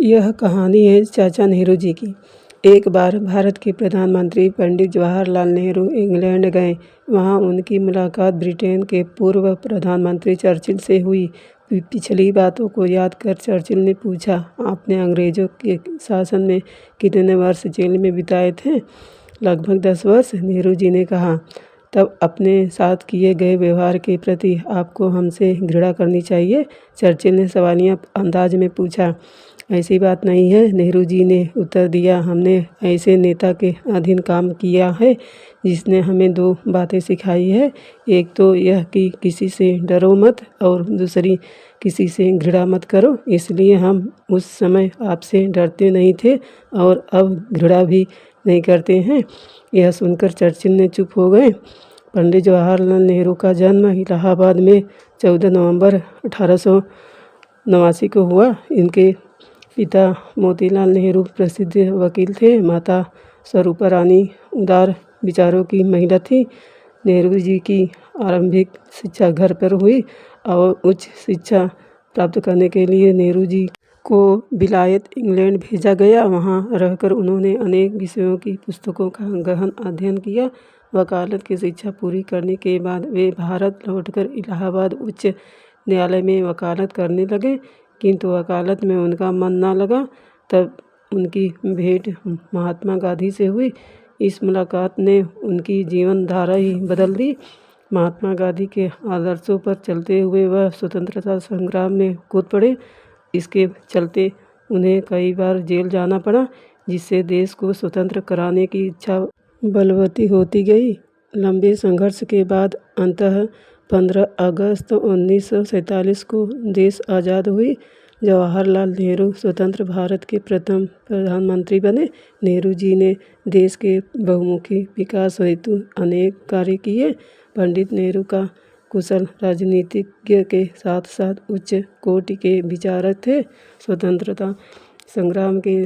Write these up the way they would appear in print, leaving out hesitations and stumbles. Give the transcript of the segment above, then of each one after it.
यह कहानी है चाचा नेहरू जी की। एक बार भारत के प्रधानमंत्री पंडित जवाहरलाल नेहरू इंग्लैंड गए। वहाँ उनकी मुलाकात ब्रिटेन के पूर्व प्रधानमंत्री चर्चिल से हुई। पिछली बातों को याद कर चर्चिल ने पूछा, आपने अंग्रेज़ों के शासन में कितने वर्ष जेल में बिताए थे? लगभग 10 वर्ष, नेहरू जी ने कहा। तब अपने साथ किए गए व्यवहार के प्रति आपको हमसे घृणा करनी चाहिए, चर्चिल ने सवालिया अंदाज में पूछा। ऐसी बात नहीं है, नेहरू जी ने उत्तर दिया। हमने ऐसे नेता के अधीन काम किया है जिसने हमें 2 बातें सिखाई है। एक तो यह कि किसी से डरो मत और दूसरी किसी से घृणा मत करो। इसलिए हम उस समय आपसे डरते नहीं थे और अब घृणा भी नहीं करते हैं। यह सुनकर चर्चिल ने चुप हो गए। पंडित जवाहरलाल नेहरू का जन्म इलाहाबाद में 14 नवंबर 1889 को हुआ। इनके पिता मोतीलाल नेहरू प्रसिद्ध वकील थे। माता स्वरूपा रानी उदार विचारों की महिला थी। नेहरू जी की आरंभिक शिक्षा घर पर हुई और उच्च शिक्षा प्राप्त करने के लिए नेहरू जी को विलायत इंग्लैंड भेजा गया। वहाँ रहकर उन्होंने अनेक विषयों की पुस्तकों का गहन अध्ययन किया। वकालत की शिक्षा पूरी करने के बाद वे भारत लौटकर इलाहाबाद उच्च न्यायालय में वकालत करने लगे, किंतु वकालत में उनका मन न लगा। तब उनकी भेंट महात्मा गांधी से हुई। इस मुलाकात ने उनकी जीवन धारा ही बदल दी। महात्मा गांधी के आदर्शों पर चलते हुए वह स्वतंत्रता संग्राम में कूद पड़े। इसके चलते उन्हें कई बार जेल जाना पड़ा, जिससे देश को स्वतंत्र कराने की इच्छा बलवती होती गई। लंबे संघर्ष के बाद अंततः 15 अगस्त 1947 को देश आज़ाद हुई। जवाहरलाल नेहरू स्वतंत्र भारत के प्रथम प्रधानमंत्री बने। नेहरू जी ने देश के बहुमुखी विकास हेतु अनेक कार्य किए। पंडित नेहरू का कुशल राजनीतिज्ञ के साथ साथ उच्च कोटि के विचारक थे। स्वतंत्रता संग्राम के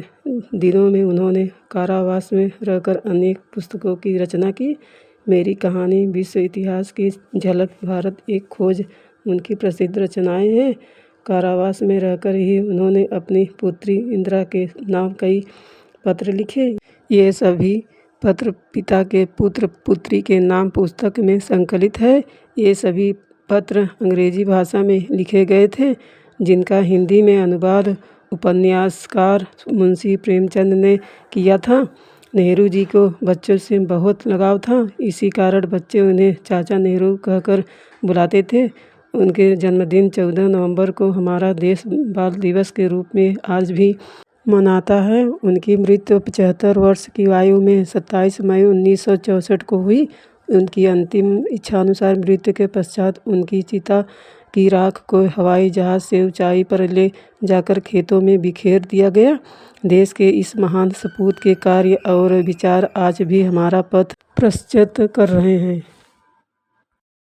दिनों में उन्होंने कारावास में रहकर अनेक पुस्तकों की रचना की। मेरी कहानी, विश्व इतिहास की झलक, भारत एक खोज उनकी प्रसिद्ध रचनाएं हैं। कारावास में रहकर ही उन्होंने अपनी पुत्री इंदिरा के नाम कई पत्र लिखे। ये सभी पत्र पिता के पुत्र पुत्री के नाम पुस्तक में संकलित है। ये सभी पत्र अंग्रेजी भाषा में लिखे गए थे, जिनका हिंदी में अनुवाद उपन्यासकार मुंशी प्रेमचंद ने किया था। नेहरू जी को बच्चों से बहुत लगाव था। इसी कारण बच्चे उन्हें चाचा नेहरू कहकर बुलाते थे। उनके जन्मदिन 14 नवंबर को हमारा देश बाल दिवस के रूप में आज भी मनाता है। उनकी मृत्यु 75 वर्ष की आयु में 27 मई 1964 को हुई। उनकी अंतिम इच्छानुसार मृत्यु के पश्चात उनकी चिता की राख को हवाई जहाज से ऊंचाई पर ले जाकर खेतों में बिखेर दिया गया। देश के इस महान सपूत के कार्य और विचार आज भी हमारा पथ प्रशस्त कर रहे हैं।